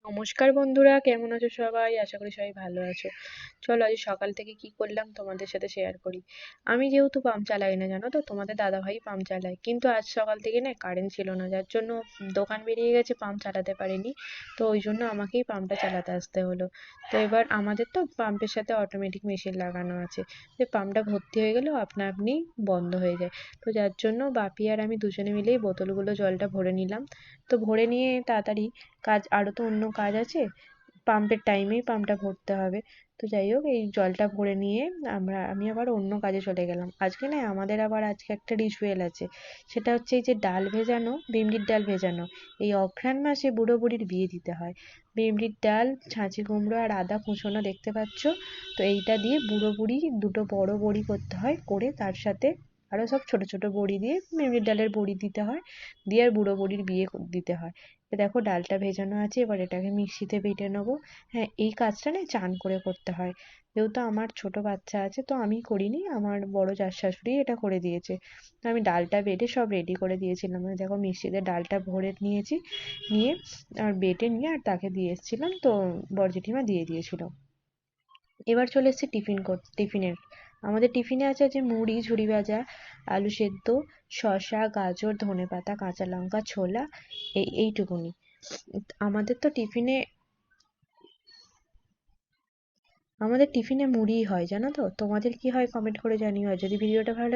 নমস্কার বন্ধুরা, কেমন আছো সবাই? আশা করি সবাই ভালো আছো। চলো আজ সকাল থেকে কি করলাম তোমাদের সাথে শেয়ার করি। আমি যেহেতু পাম্প চালাই না, জানো তো, তোমাদের দাদাভাই পাম্প চালায়, কিন্তু আজ সকাল থেকে না কারেন্ট ছিল না, যার জন্য দোকান বেরিয়ে গেছে, পাম্প চালাতে পারিনি। তো ওই জন্য আমাকেই পাম্পটা চালাতে আসতে হলো। তো এবার আমাদের তো পাম্পের সাথে অটোমেটিক মেশিন লাগানো আছে, যে পাম্পটা ভর্তি হয়ে গেলেও আপনা আপনি বন্ধ হয়ে যায়। তো যার জন্য বাপি আর আমি দুজনে মিলেই বোতলগুলো জলটা ভরে নিলাম। তো ভরে নিয়ে তাড়াতাড়ি আরও তো অন্য কাজ আছে, পাম্পের টাইমেই পাম্পটা ভরতে হবে। তো যাই হোক, এই জলটা ভরে নিয়ে আমি আবার অন্য কাজে চলে গেলাম। আজকে একটা রিচুয়াল আছে, সেটা হচ্ছে এই যে ডাল ভেজানো, বিউলির ডাল ভেজানো। এই অঘ্রাণ মাসে বুড়ো বুড়ির বিয়ে দিতে হয়। বিউলির ডাল, ছাঁচি কুমড়ো আর আদা কুচোনো দেখতে পাচ্ছ। তো এইটা দিয়ে বুড়ো বুড়ি দুটো বড় বড়ি করতে হয়, করে তার সাথে আরও সব ছোট ছোট বড়ি দিয়ে বিউলির ডালের বড়ি দিতে হয়, দিয়ে আর বুড়ো বুড়ির বিয়ে দিতে হয়। দেখো ডালটা ভেজানো আছে, এবার এটাকে মিক্সিতে বেটে নেবো। হ্যাঁ, এই কাজটা না চান করে করতে হয়। যেহেতু আমার ছোট বাচ্চা আছে, তো আমি করিনি, আমার বড় শাশুড়ি এটা করে দিয়েছে। তো আমি ডালটা বেটে সব রেডি করে দিয়েছিলাম। দেখো মিক্সিতে ডালটা ভরে নিয়েছি, নিয়ে আর বেটে নিয়ে আর তাকে দিয়ে এসেছিলাম, তো বড় জেঠিমা দিয়ে দিয়েছিল। এবার চলে এসেছি টিফিনের। আমাদের টিফিনে আছে যে মুড়ি, ঝুড়ি ভাজা, আলু সেদ্ধ, শসা, গাজর, ধনেপাতা, কাঁচা লঙ্কা, ছোলা, এইটুকুনি। আমাদের তো টিফিনে আমাদের টিফিনে মুড়িই হয়, জানো তো। তোমাদের কি হয় কমেন্ট করে জানিও। আর যদি ভিডিওটা ভালো লাগে